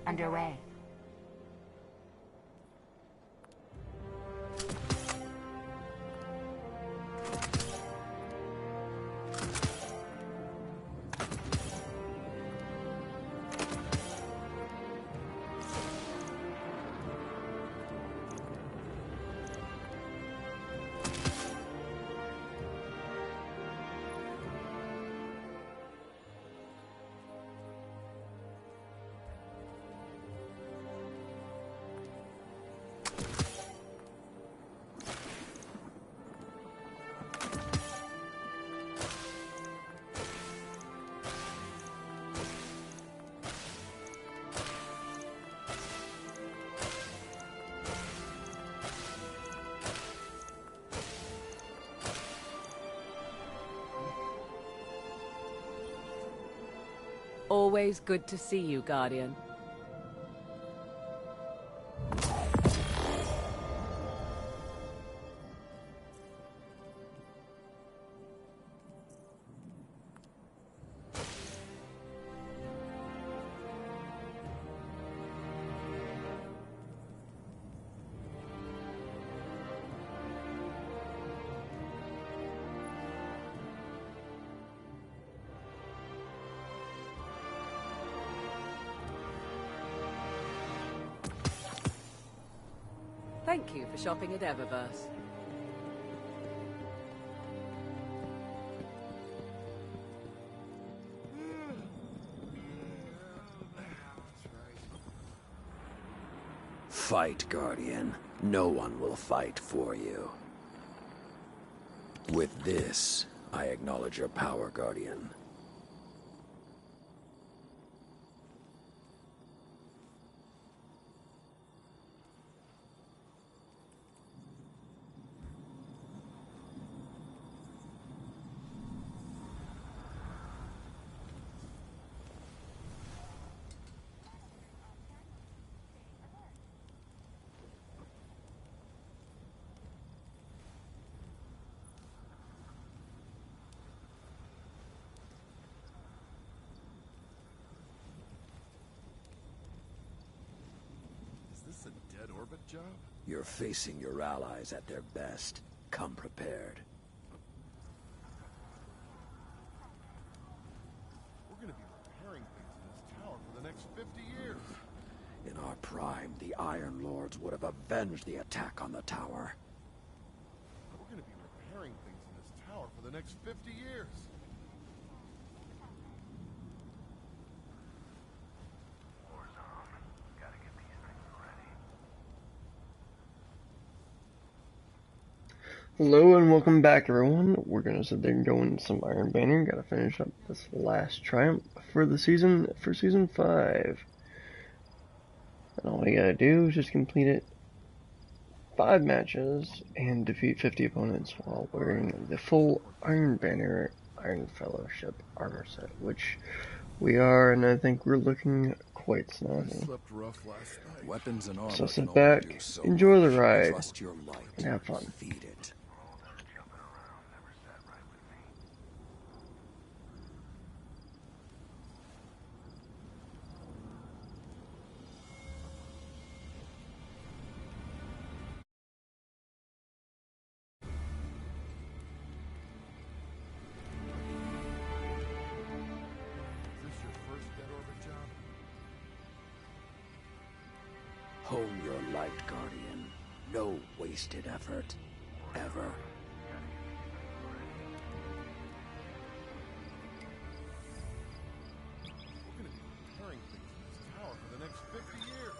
underway. Always good to see you, Guardian. Thank you for shopping at Eververse. Fight, Guardian. No one will fight for you. With this, I acknowledge your power, Guardian. Job? You're facing your allies at their best. Come prepared. We're gonna be repairing things in this tower for the next 50 years. In our prime, the Iron Lords would have avenged the attack on the tower. We're gonna be repairing things in this tower for the next 50 years. Hello and welcome back, everyone. We're gonna sit there and go into some Iron Banner. Gotta finish up this last triumph for the season, for season 5. And all we gotta do is just complete it 5 matches and defeat 50 opponents while wearing the full Iron Banner Iron Fellowship armor set, which we are, and I think we're looking quite snazzy. Weapons and armor So sit back, enjoy the ride, and have fun. Feed it. Hone your light, Guardian. No wasted effort. Ever. We're gonna be repairing things in this tower for the next 50 years.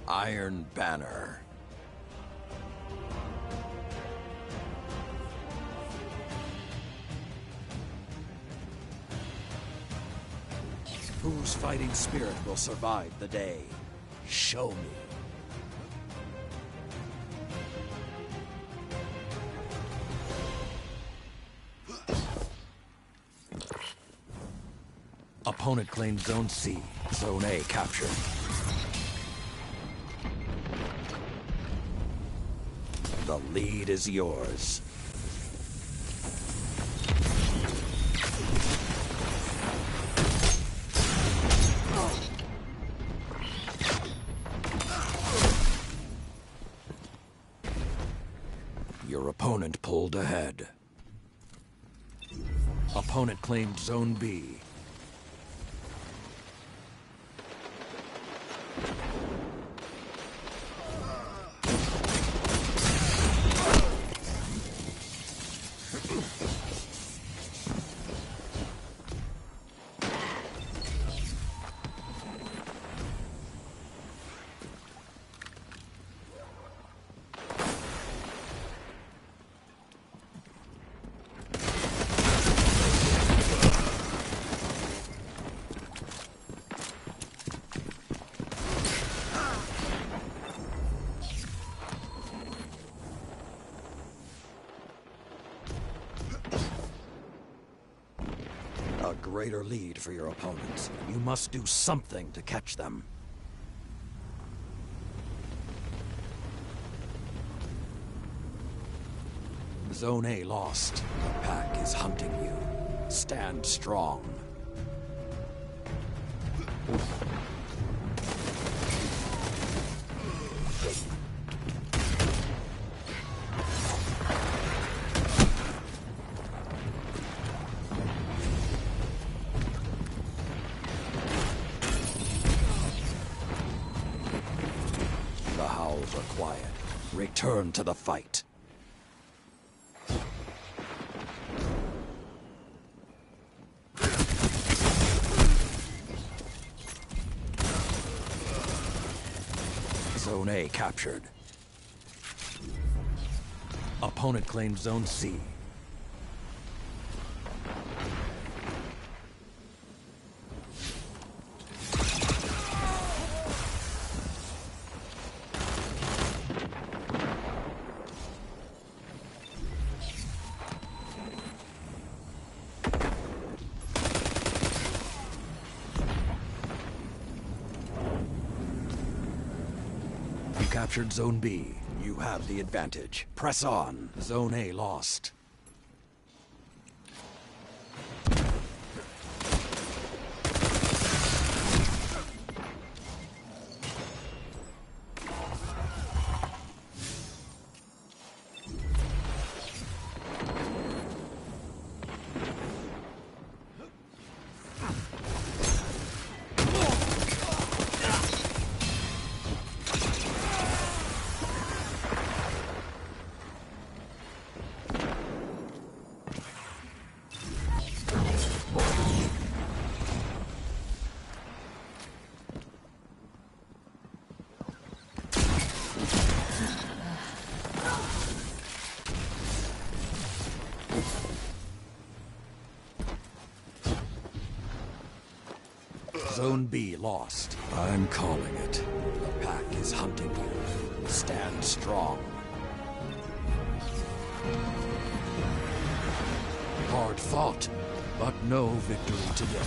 Iron Banner. Whose fighting spirit will survive the day? Show me. Opponent claimed Zone C. Zone A captured. The lead is yours. Your opponent pulled ahead. Opponent claimed Zone B. A greater lead for your opponents. You must do something to catch them. Zone A lost. The pack is hunting you. Stand strong. The howls are quiet. Return to the fight. Zone A captured. Opponent claims Zone C. Captured Zone B. You have the advantage. Press on. Zone A lost. Zone B lost. I'm calling it. The pack is hunting you. Stand strong. Hard fought, but no victory today.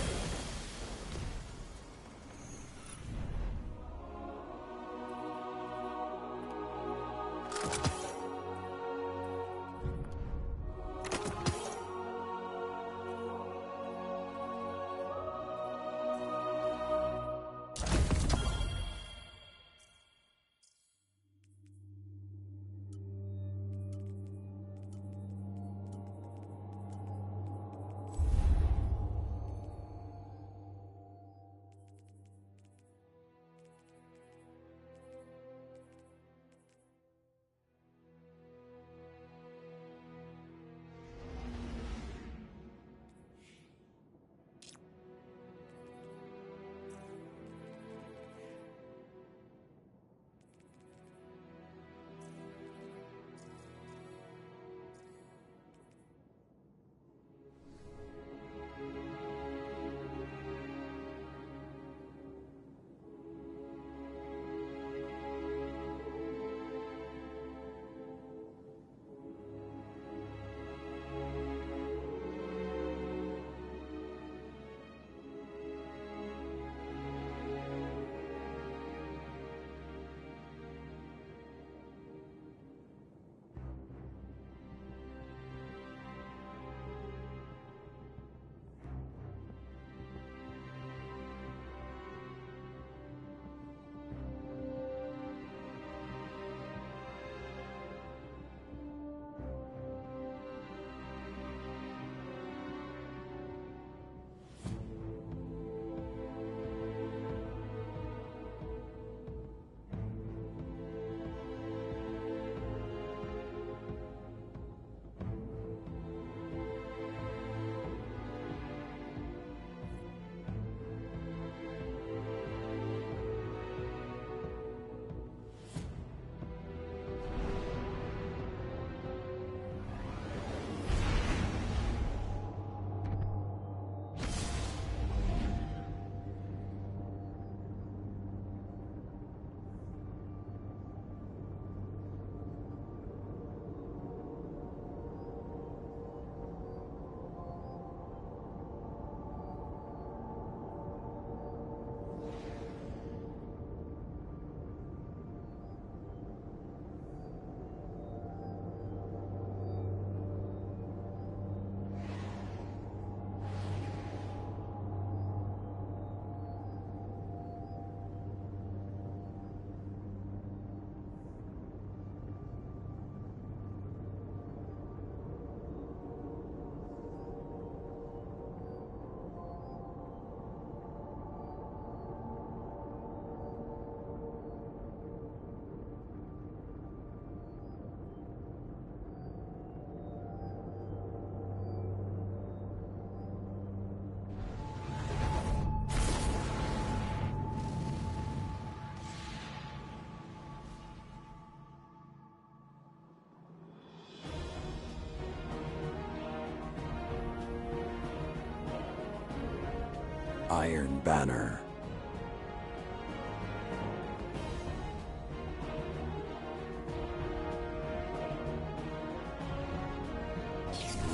Iron Banner.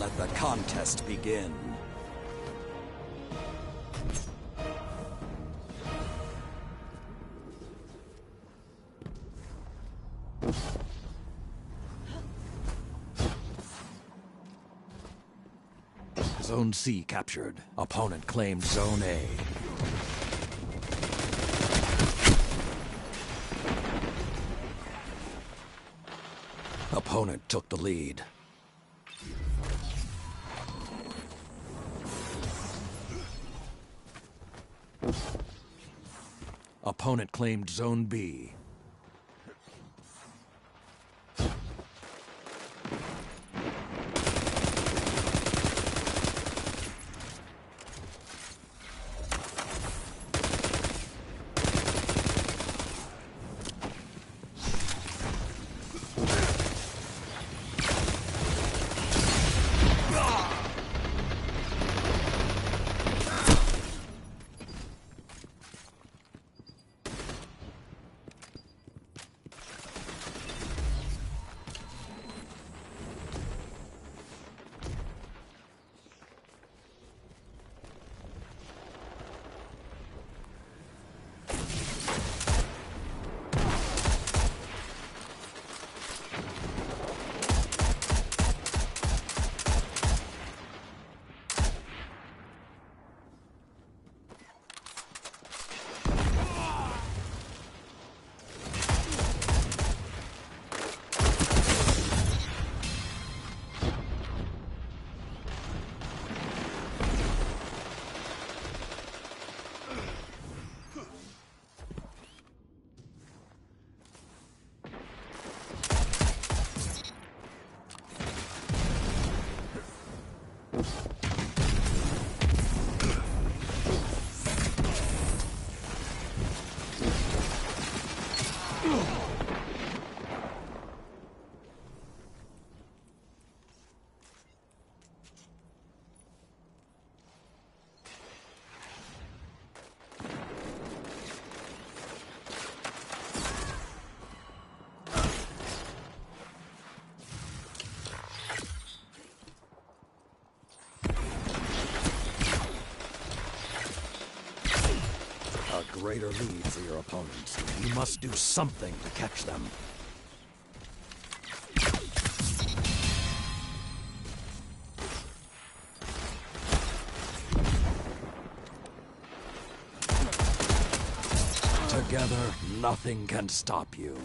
Let the contest begin. Zone C captured. Opponent claimed Zone A. Opponent took the lead. Opponent claimed Zone B. Greater lead for your opponents. You must do something to catch them. Together, nothing can stop you.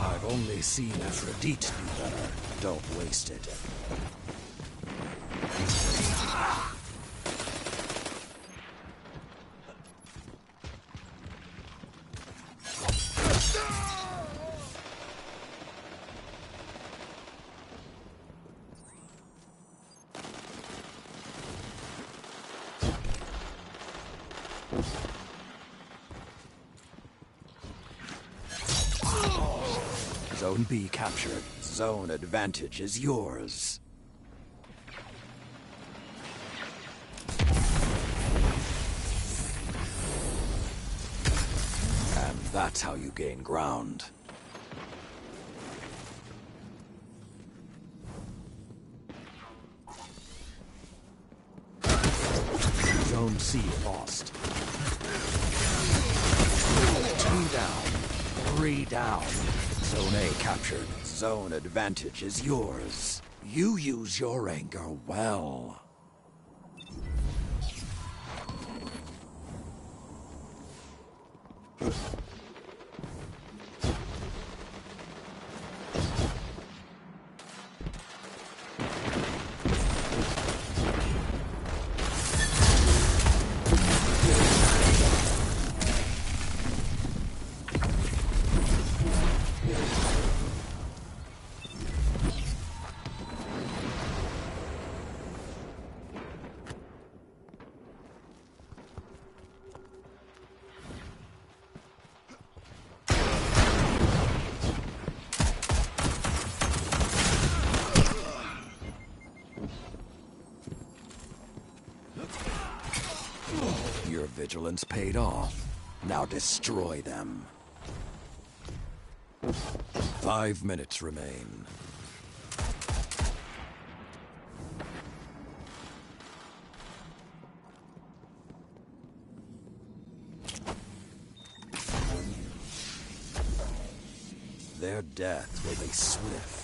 I've only seen Aphrodite do better. Don't waste it. Zone B captured. Zone advantage is yours. And that's how you gain ground. Zone C lost. 2 down. 3 down. Zone A captured. Zone advantage is yours. You use your anger well. vigilance paid off. Now destroy them. 5 minutes remain. Their death will be swift.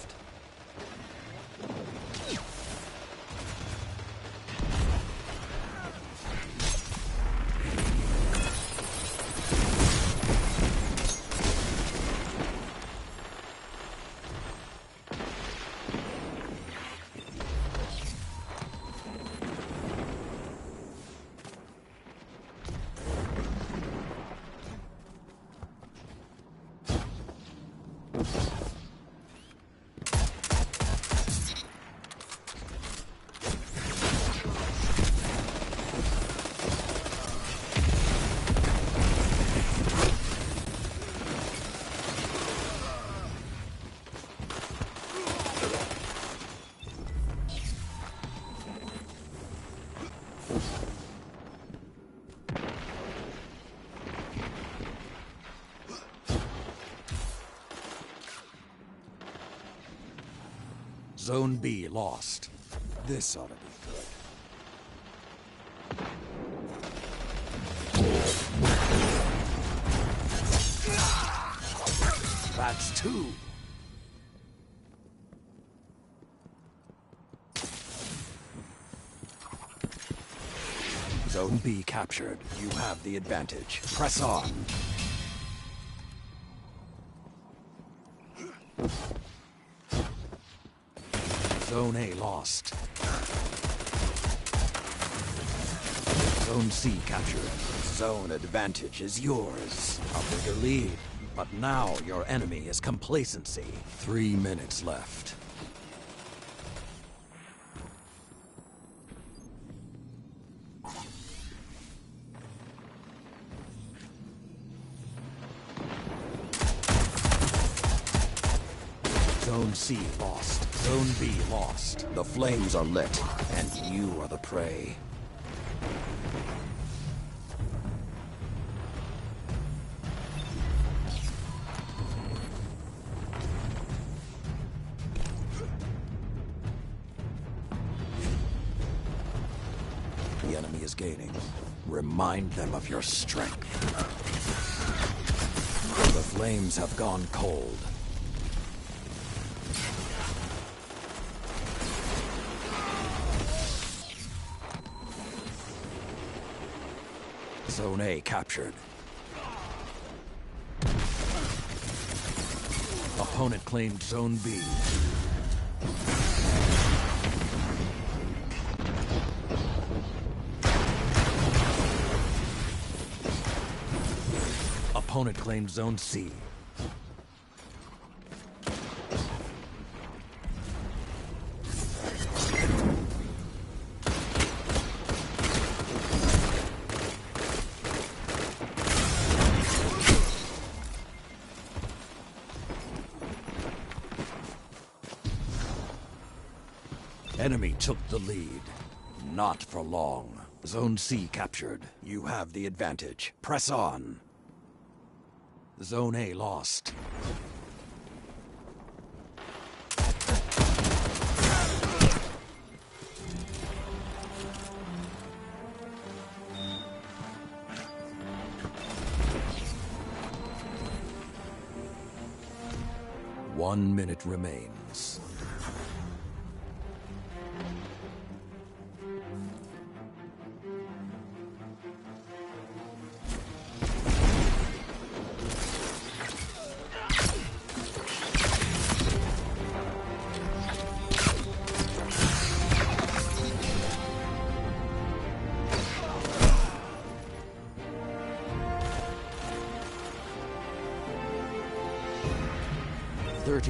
Zone B lost. This ought to be good. That's 2. Zone B captured. You have the advantage. Press on. Zone A lost. Zone C captured. Zone advantage is yours. A bigger lead. But now your enemy is complacency. 3 minutes left. Zone C lost. Zone B lost. The flames are lit, and you are the prey. The enemy is gaining. Remind them of your strength. The flames have gone cold. Zone A captured. Opponent claimed Zone B. Opponent claimed Zone C. Enemy took the lead. Not for long. Zone C captured. You have the advantage. Press on. Zone A lost. One minute remains.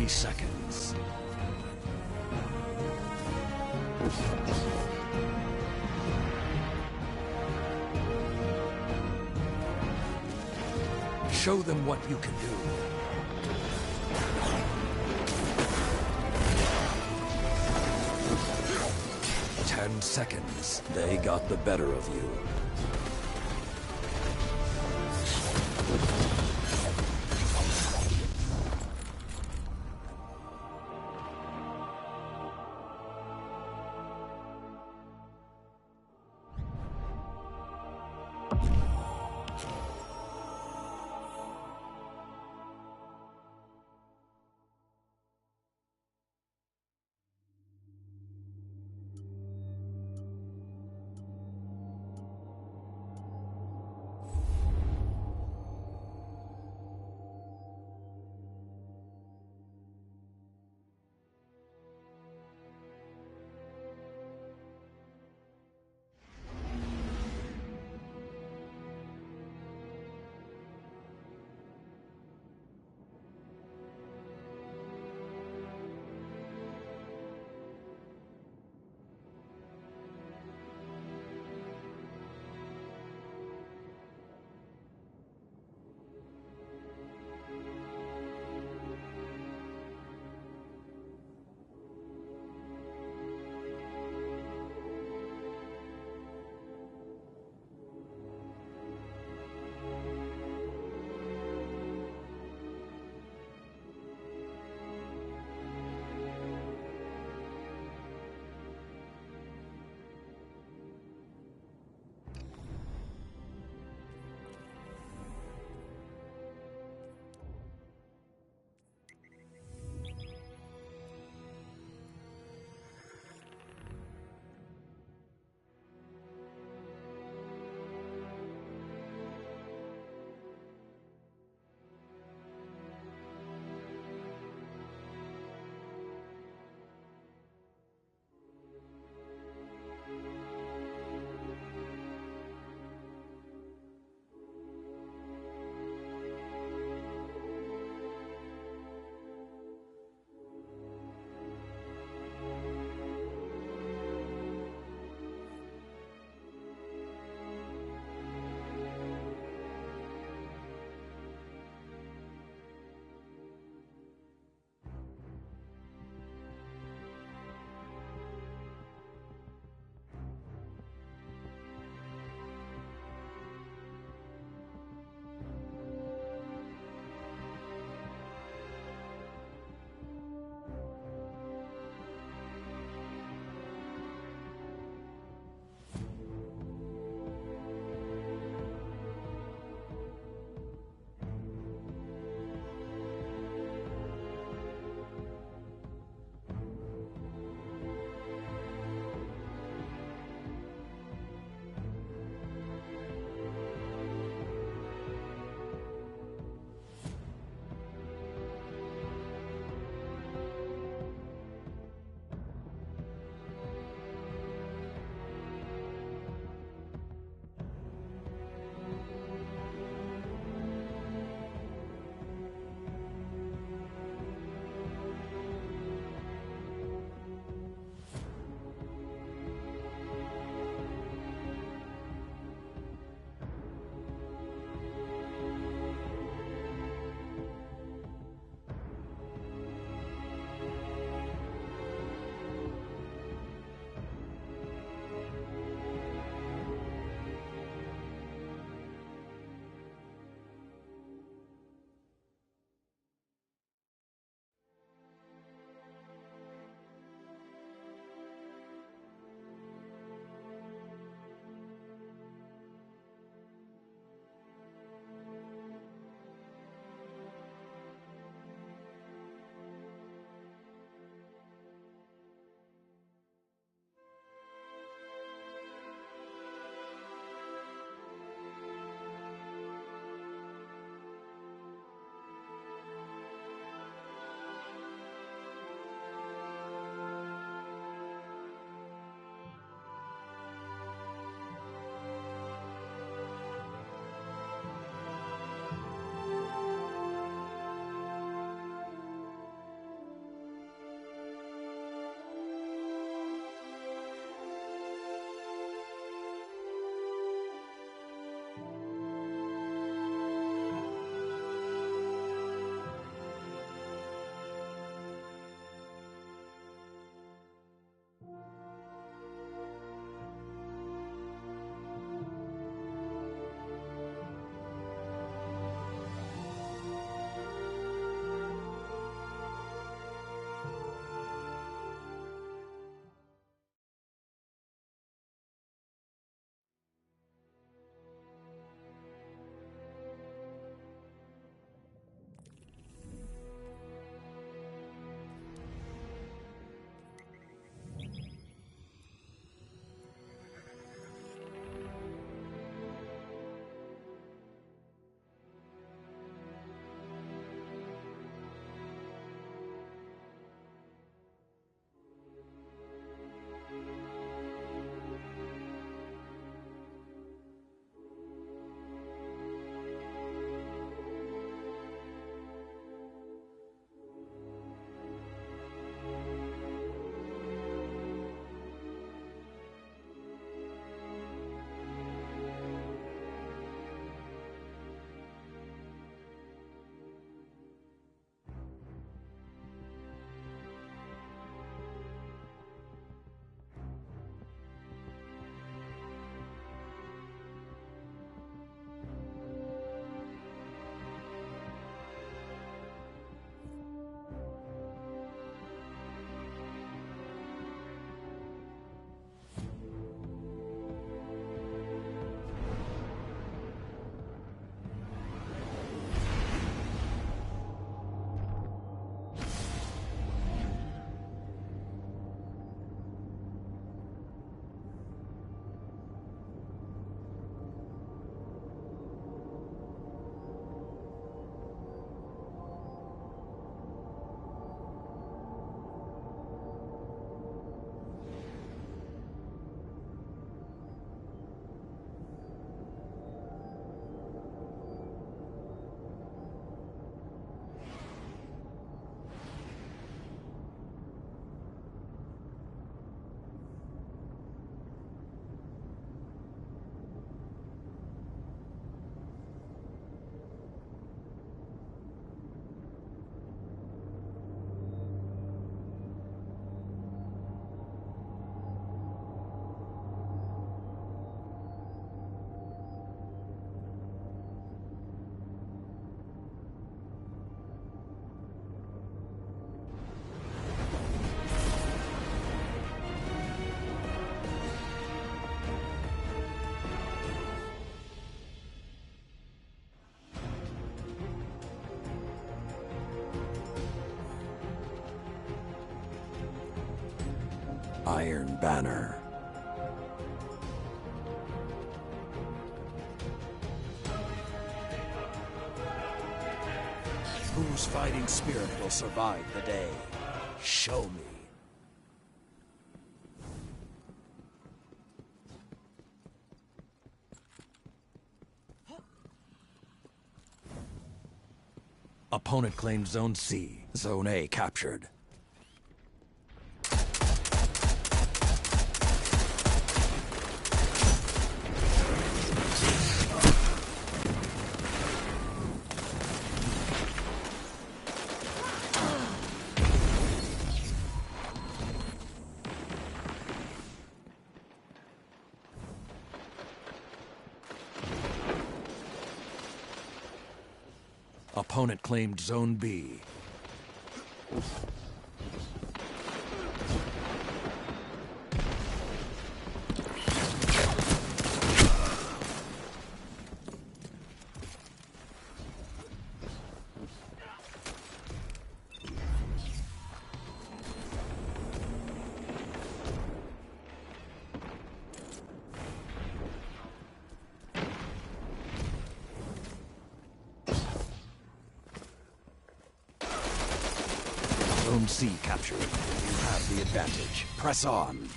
Seconds. Show them what you can do. 10 seconds. They got the better of you. Iron Banner. Whose fighting spirit will survive the day? Show me. Opponent claimed Zone C. Zone A captured. Opponent claimed Zone B. Zone C captured. You have the advantage. Press on.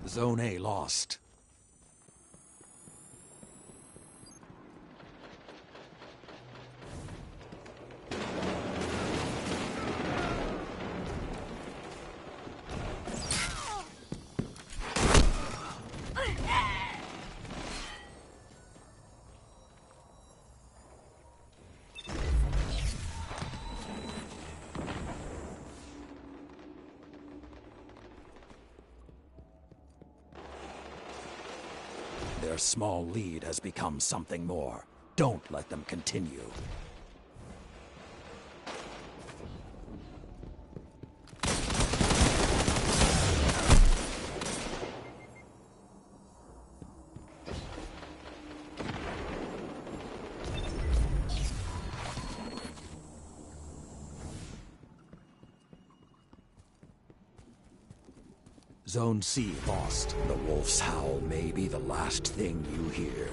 Zone A lost. Their small lead has become something more. Don't let them continue. Zone C lost. The wolf's howl may be the last thing you hear.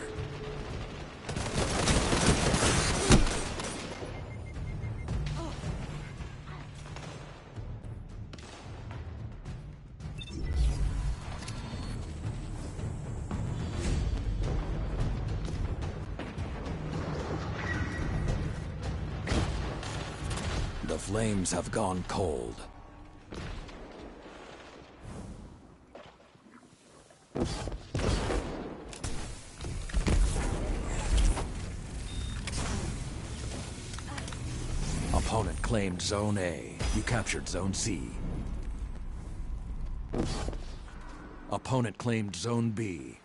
The flames have gone cold. Opponent claimed Zone A. You captured Zone C. Opponent claimed Zone B.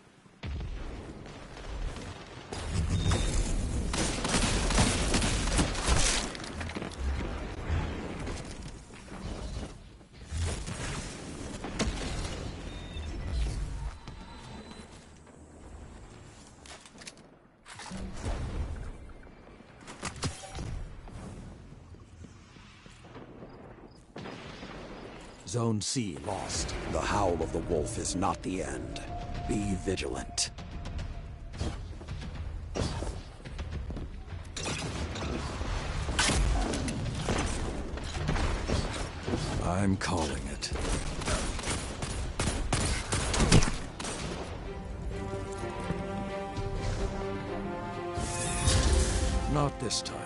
Zone C lost. The howl of the wolf is not the end. Be vigilant. I'm calling it. Not this time.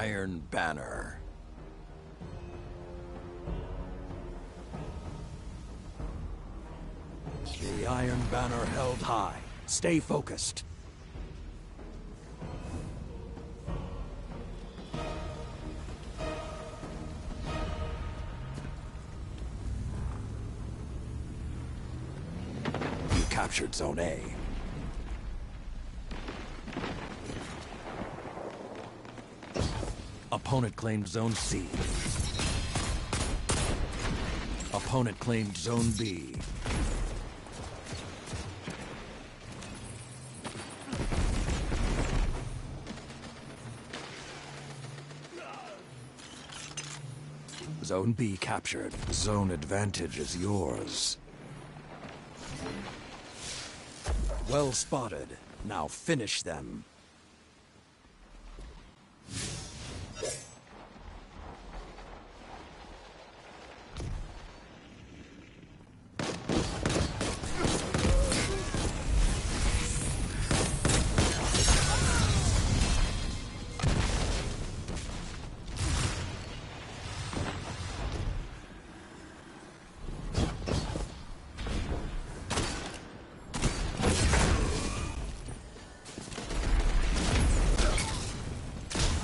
Iron Banner. The Iron Banner held high. Stay focused. You captured Zone A. Opponent claimed Zone C. Opponent claimed Zone B. Zone B captured. Zone advantage is yours. Well spotted. Now finish them.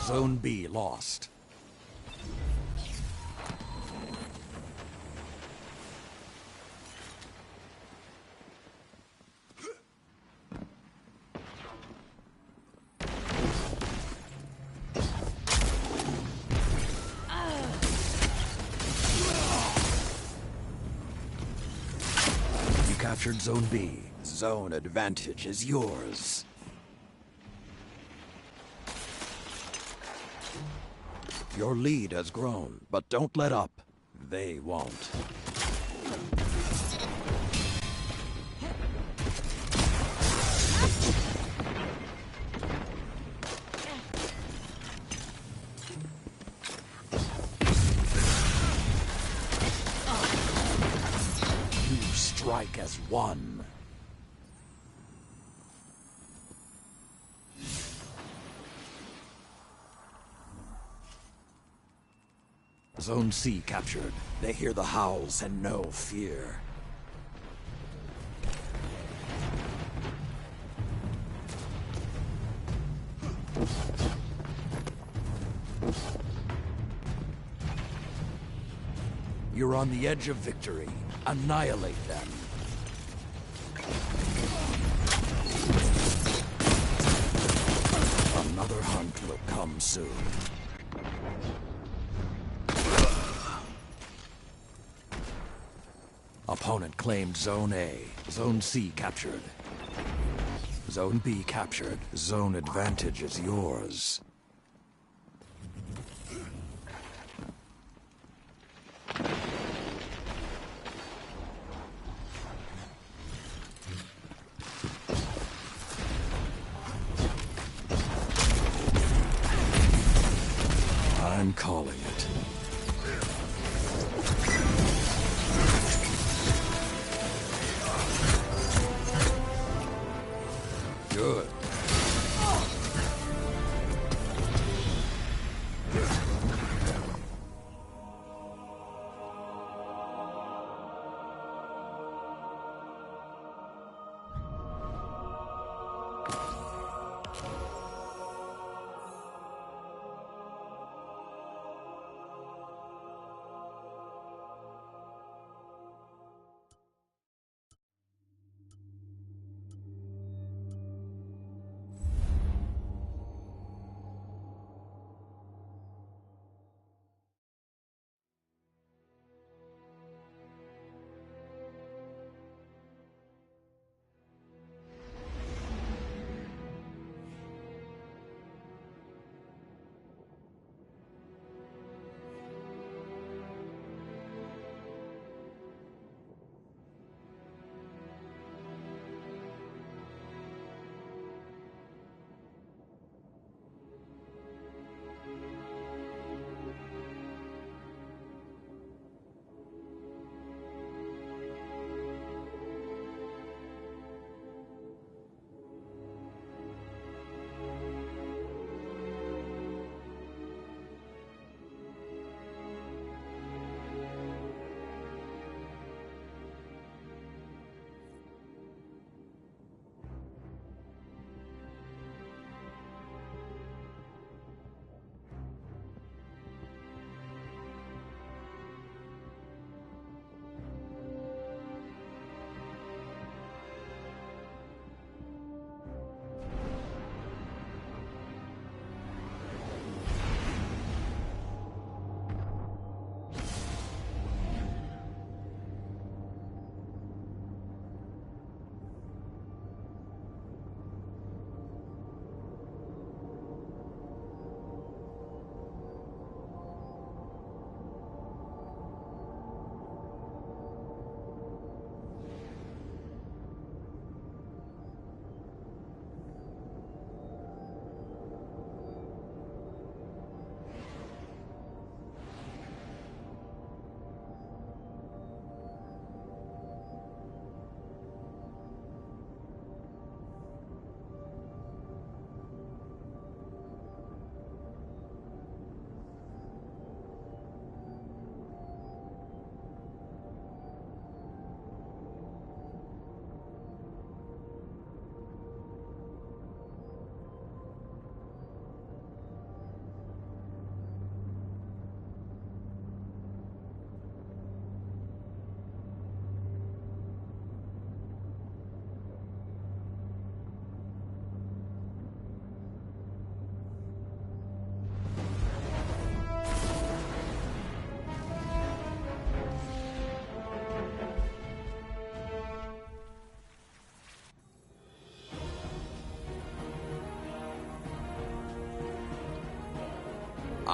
Zone B lost. You captured Zone B. Zone advantage is yours. Your lead has grown, but don't let up. They won't. You strike as one. Zone C captured. They hear the howls and know fear. You're on the edge of victory. Annihilate them. Another hunt will come soon. Opponent claimed Zone A. Zone C captured. Zone B captured. Zone advantage is yours. I'm calling it. Good.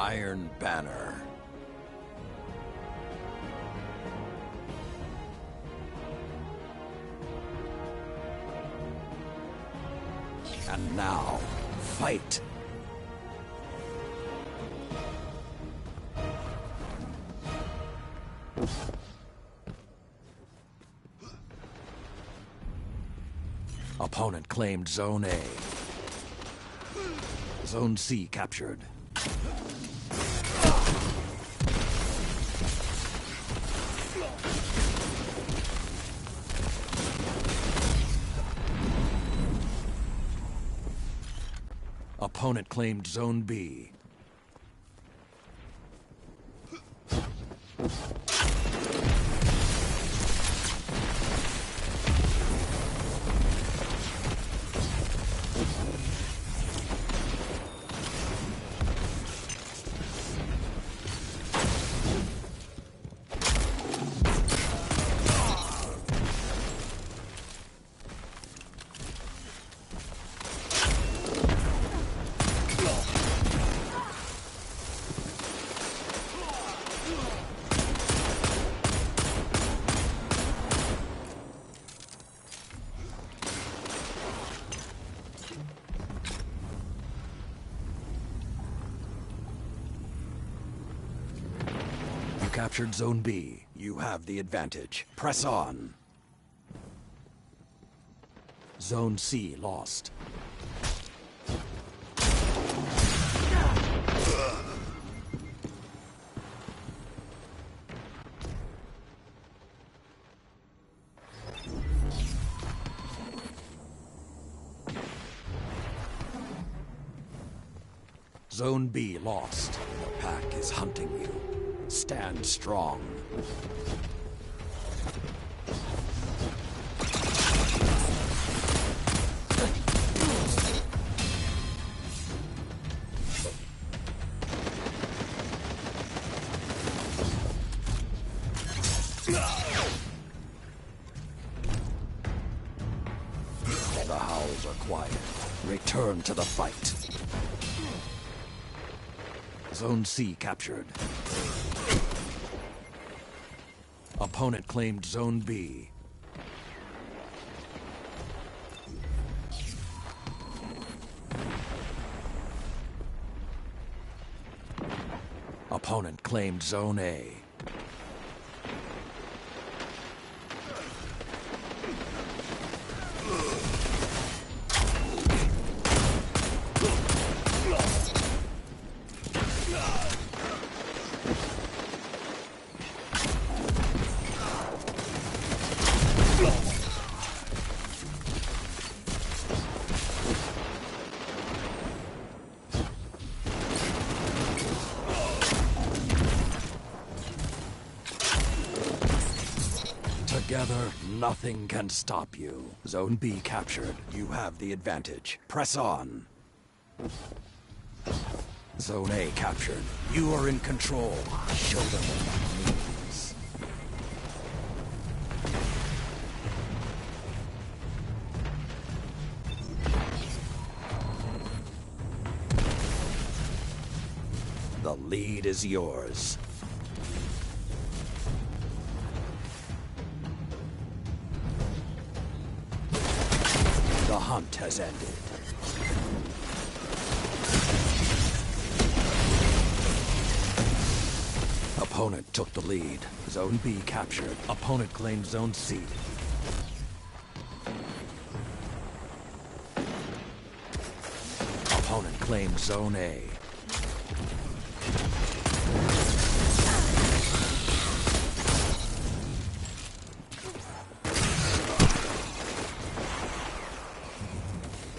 Iron Banner. And now, fight! Opponent claimed Zone A. Zone C captured. Opponent claimed Zone B. Captured Zone B. You have the advantage. Press on. Zone C lost. Zone B lost. The pack is hunting you. Stand strong. The howls are quiet. Return to the fight. Zone C captured. Opponent claimed Zone B. Opponent claimed Zone A. Together, nothing can stop you. Zone B captured. You have the advantage. Press on. Zone A captured. You are in control. Show them what that means. The lead is yours. The hunt has ended. Opponent took the lead. Zone B captured. Opponent claimed Zone C. Opponent claimed Zone A.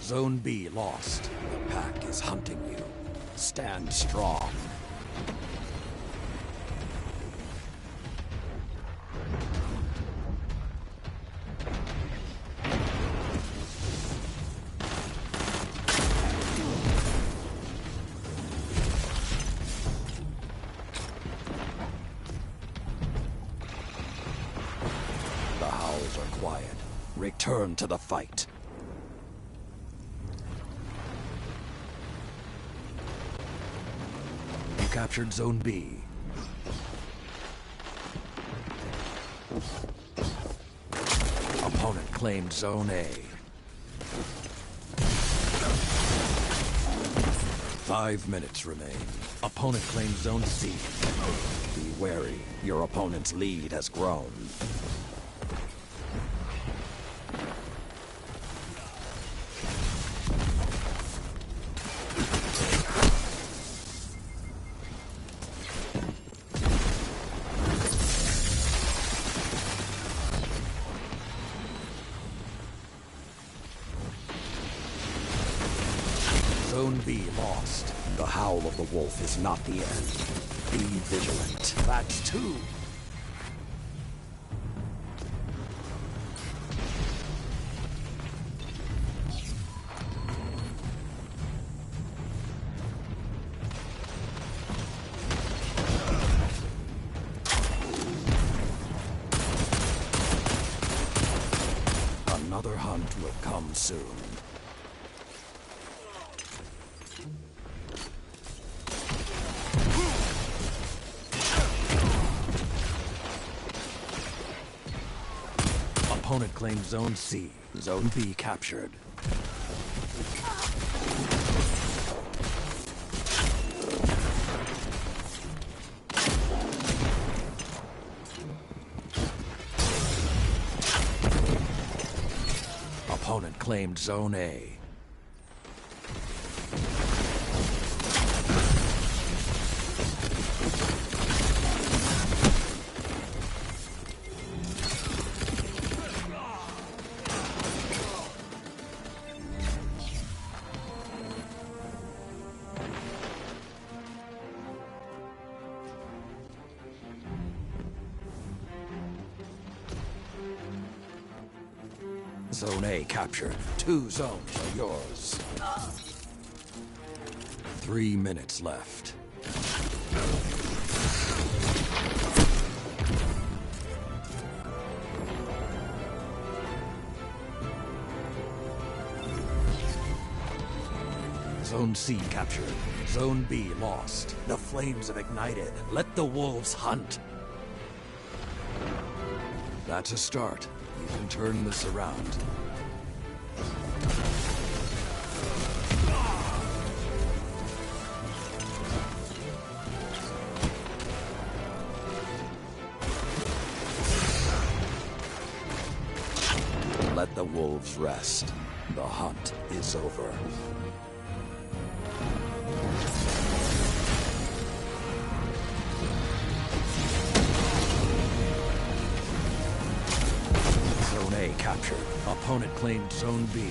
Zone B lost. The pack is hunting you. Stand strong. The howls are quiet. Return to the fight. captured Zone B. Opponent claimed Zone A. 5 minutes remain. Opponent claims Zone C. Be wary. Your opponent's lead has grown. Zone B lost. The howl of the wolf is not the end. Be vigilant. That's 2. Another hunt will come soon. Opponent claims Zone C. Zone B captured. Opponent claimed Zone A. Zone A captured. 2 zones are yours. 3 minutes left. Zone C captured. Zone B lost. The flames have ignited. Let the wolves hunt. That's a start. You can turn this around. Let the wolves rest. The hunt is over. Zone A captured. Opponent claimed Zone B.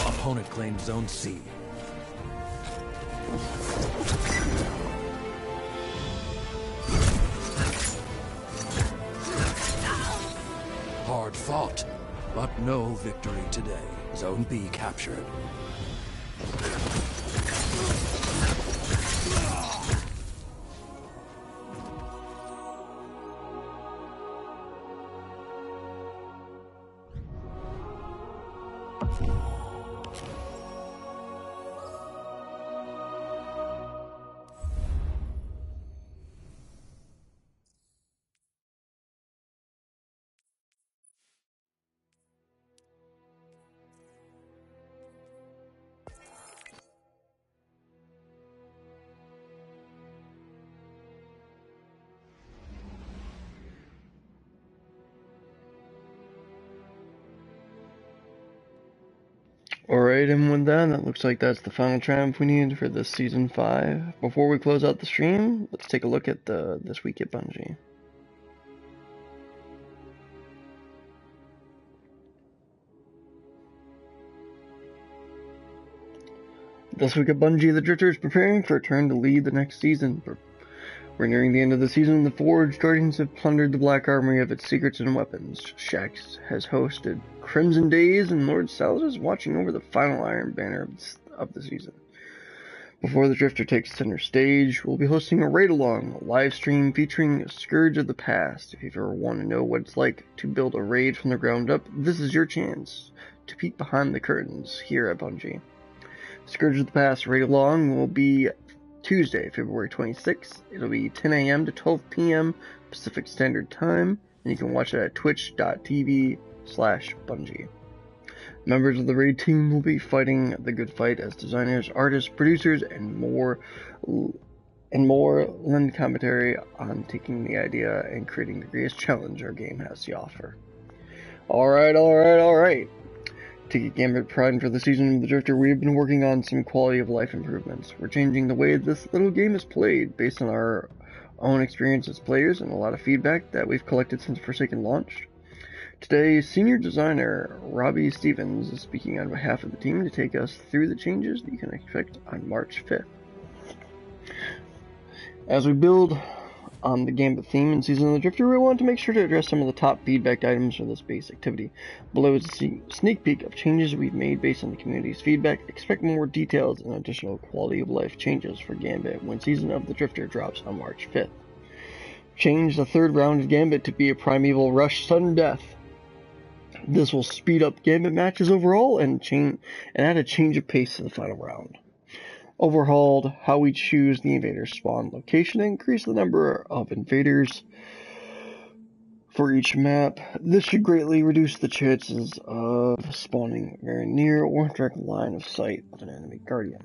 Opponent claimed Zone C. Hard fought, but no victory today. Zone B captured. Alright, and with that looks like that's the final triumph we need for this Season 5. Before we close out the stream, let's take a look at this week at Bungie. This week at Bungie, the Drifter is preparing for a turn to lead the next season. We're nearing the end of the season, and the Forge Guardians have plundered the Black Armory of its secrets and weapons. Shaxx has hosted Crimson Days, and Lord Salad is watching over the final Iron Banner of the season. Before the Drifter takes center stage, we'll be hosting a raid-along, a live stream featuring Scourge of the Past. If you ever want to know what it's like to build a raid from the ground up, this is your chance to peek behind the curtains here at Bungie. Scourge of the Past Raid Along will be Tuesday, February 26th. It'll be 10 a.m. to 12 p.m. Pacific Standard Time, and you can watch it at twitch.tv/Bungie. Members of the raid team will be fighting the good fight as designers, artists, producers, and more lend commentary on taking the idea and creating the greatest challenge our game has to offer. Alright. To get Gambit primed for the season of the Drifter, we have been working on some quality of life improvements. We're changing the way this little game is played based on our own experience as players and a lot of feedback that we've collected since Forsaken launched. Today, senior designer Robbie Stevens is speaking on behalf of the team to take us through the changes that you can expect on March 5th. As we build on the Gambit theme in Season of the Drifter, we want to make sure to address some of the top feedback items for this base activity. Below is a sneak peek of changes we've made based on the community's feedback. Expect more details and additional quality of life changes for Gambit when Season of the Drifter drops on March 5th. Change the third round of Gambit to be a Primeval Rush Sudden Death. This will speed up Gambit matches overall and add a change of pace to the final round. Overhauled how we choose the invader's spawn location and increase the number of invaders for each map. This should greatly reduce the chances of spawning very near or direct line of sight of an enemy guardian.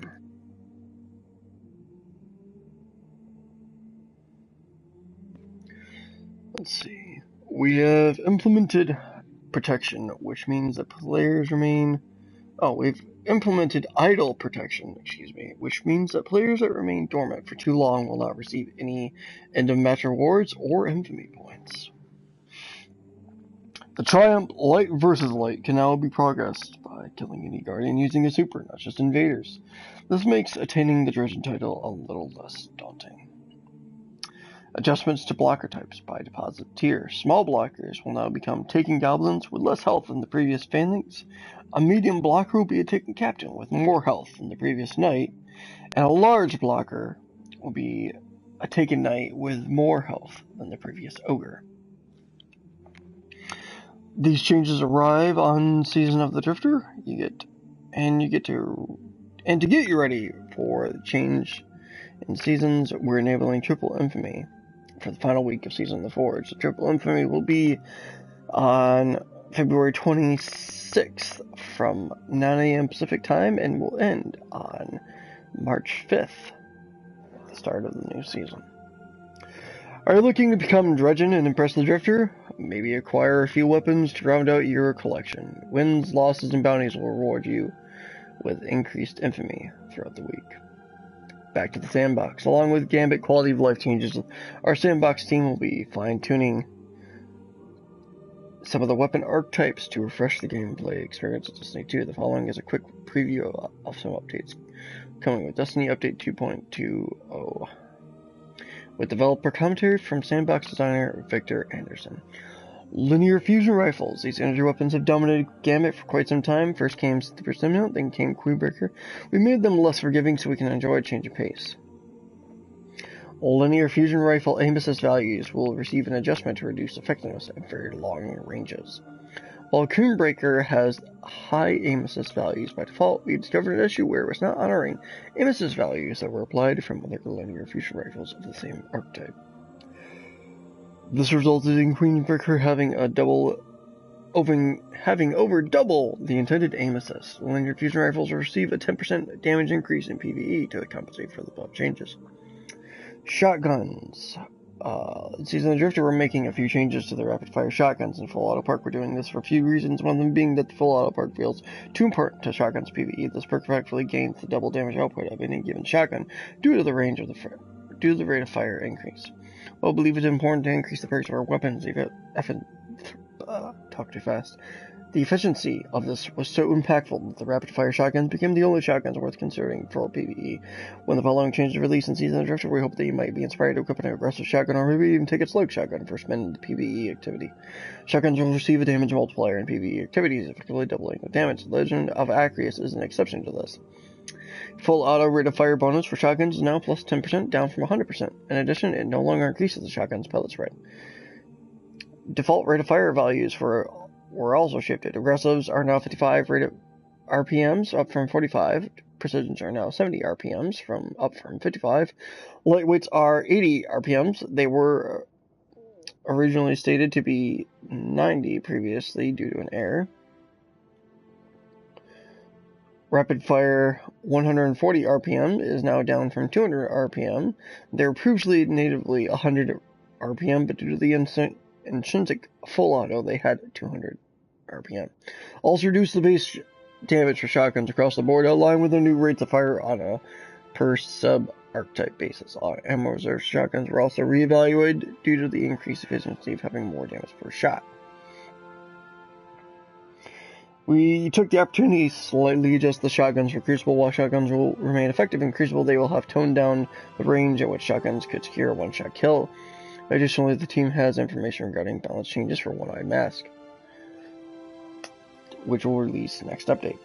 Let's see. We have implemented protection, which means that players remain... we've implemented idle protection, which means that players that remain dormant for too long will not receive any end-of-match rewards or infamy points. The Triumph Light vs. Light can now be progressed by killing any guardian using a super, not just invaders. This makes attaining the Dredgen title a little less daunting. Adjustments to blocker types by deposit tier. Small blockers will now become Taken Goblins with less health than the previous Phalanx. A medium blocker will be a Taken Captain with more health than the previous Knight. And a large blocker will be a Taken Knight with more health than the previous Ogre. These changes arrive on Season of the Drifter. To get you ready for the change in seasons, we're enabling Triple Infamy for the final week of Season of the Forge. The Triple Infamy will be on February 26th from 9 a.m. Pacific Time and will end on March 5th, the start of the new season. Are you looking to become Dredgen and impress the Drifter? Maybe acquire a few weapons to round out your collection. Wins, losses, and bounties will reward you with increased infamy throughout the week. Back to the sandbox. Along with Gambit quality of life changes, our sandbox team will be fine-tuning some of the weapon archetypes to refresh the gameplay experience of Destiny 2. The following is a quick preview of some updates coming with Destiny Update 2.20, with developer commentary from sandbox designer Victor Anderson. Linear fusion rifles. These energy weapons have dominated Gambit for quite some time. First came Super Stimulant, then came Queenbreaker. We made them less forgiving so we can enjoy a change of pace. Linear fusion rifle aim assist values will receive an adjustment to reduce effectiveness at very long ranges. While Queenbreaker has high aim assist values by default, we discovered an issue where it was not honoring aim assist values that were applied from other linear fusion rifles of the same archetype. This resulted in Queenbreaker having over double the intended aim assist. Linear fusion rifles will receive a 10% damage increase in PvE to compensate for the above changes. Shotguns. In Season of the Drifter, we're making a few changes to the rapid-fire shotguns in Full Auto Park. We're doing this for a few reasons, one of them being that the Full Auto Park feels too important to shotguns PvE. This perk effectively gains the double damage output of any given shotgun due to the rate of fire increase. While I believe it's important to increase the perks of our weapons, the efficiency of this was so impactful that the rapid-fire shotguns became the only shotguns worth considering for PvE. When the following changes are released in Season of the Drifter, we hope that you might be inspired to equip an aggressive shotgun or maybe even take a slug shotgun for spending the PvE activity. Shotguns will receive a damage multiplier in PvE activities, effectively doubling the damage. The Legend of Acrius is an exception to this. Full auto rate of fire bonus for shotguns is now plus 10%, down from 100%. In addition, it no longer increases the shotgun's pellet spread. Default rate of fire values for were also shifted. Aggressives are now 55 rated RPMs, up from 45. Precisions are now 70 RPMs, up from 55. Lightweights are 80 RPMs. They were originally stated to be 90 previously due to an error. Rapid fire 140 RPM is now down from 200 RPM. They were previously natively 100 RPM, but due to the intrinsic full auto, they had 200 RPM. Also reduced the base damage for shotguns across the board, aligned with the new rates of fire on a per sub-archetype basis. Ammo reserve shotguns were also reevaluated due to the increased efficiency of having more damage per shot. We took the opportunity to slightly adjust the shotguns for Crucible. While shotguns will remain effective in Crucible, they will have toned down the range at which shotguns could secure a one-shot kill. Additionally, the team has information regarding balance changes for One-Eyed Mask, which will release next update.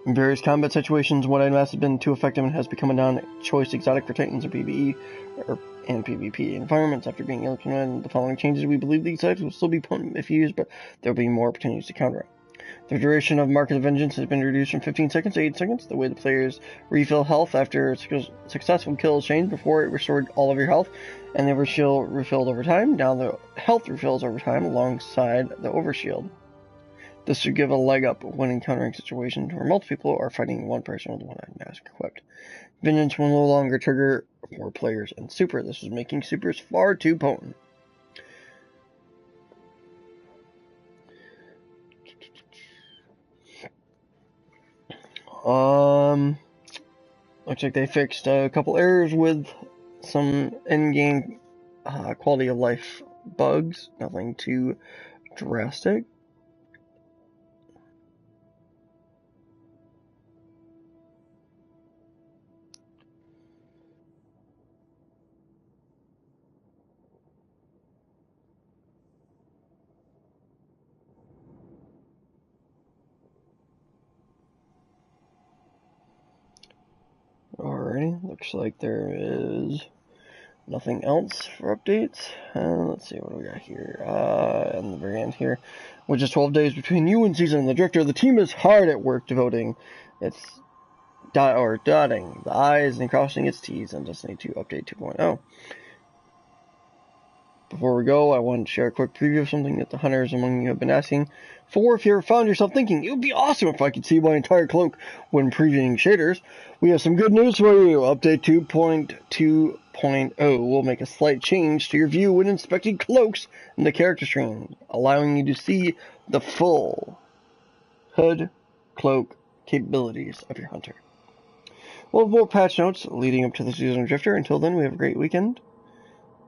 In various combat situations, One-Eyed Mask has been too effective and has become a non-choice exotic for Titans in PvE and PvP environments. After being implemented the following changes, we believe these items will still be potent if used, but there will be more opportunities to counter it. The duration of Mark of Vengeance has been reduced from 15 seconds to 8 seconds. The way the players refill health after a successful kill is changed. Before, it restored all of your health, and the overshield refilled over time. Now the health refills over time alongside the overshield. This should give a leg up when encountering situations where multiple people are fighting one person with One-Eyed Mask equipped. Vengeance will no longer trigger more players in Super. This is making Supers far too potent. Looks like they fixed a couple errors with some in-game quality of life bugs. Nothing too drastic. Alrighty, looks like there is nothing else for updates. Let's see what we got here. In the very end here, with just 12 days between new and season, the director of the team is hard at work devoting its dotting the I's and crossing its T's on Destiny 2 Update 2.0. Before we go, I want to share a quick preview of something that the hunters among you have been asking for. If you ever found yourself thinking, it would be awesome if I could see my entire cloak when previewing shaders, we have some good news for you. Update 2.2.0 will make a slight change to your view when inspecting cloaks in the character screen, allowing you to see the full hood cloak capabilities of your hunter. We'll have more patch notes leading up to the season of Drifter. Until then, we have a great weekend.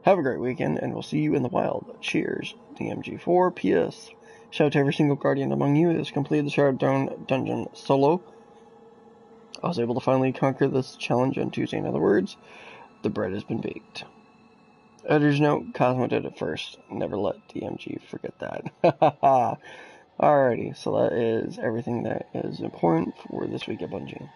Have a great weekend, and we'll see you in the wild. Cheers, DMG4. P.S. Shout out to every single Guardian among you that has completed the Shardowdown dungeon solo. I was able to finally conquer this challenge on Tuesday. In other words, the bread has been baked. Editor's note, Cosmo did it first. Never let DMG forget that. Alrighty, so that is everything that is important for this week at Bungie.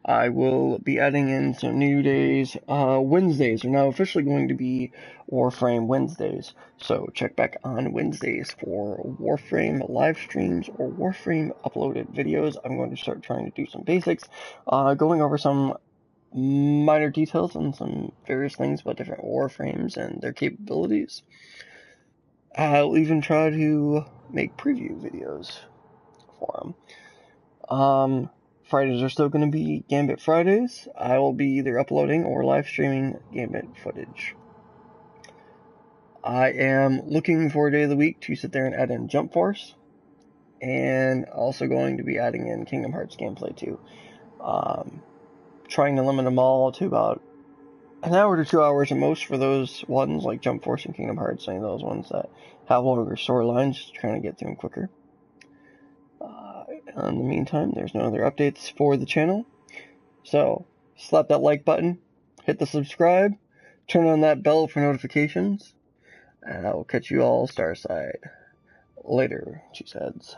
I will be adding in some new days. Wednesdays are now officially going to be Warframe Wednesdays. So check back on Wednesdays for Warframe live streams or Warframe uploaded videos. I'm going to start trying to do some basics, going over some minor details on some various things about different Warframes and their capabilities. I'll even try to make preview videos for them. Fridays are still going to be Gambit Fridays. I will be either uploading or live streaming Gambit footage. I am looking for a day of the week to sit there and add in Jump Force. And also going to be adding in Kingdom Hearts gameplay too. Trying to limit them all to about an hour to 2 hours at most for those ones like Jump Force and Kingdom Hearts, and those ones that have longer storylines, trying to get through them quicker. In the meantime, there's no other updates for the channel. So, slap that like button, hit the subscribe, turn on that bell for notifications, and I will catch you all Starside. Later, Cheeseheads.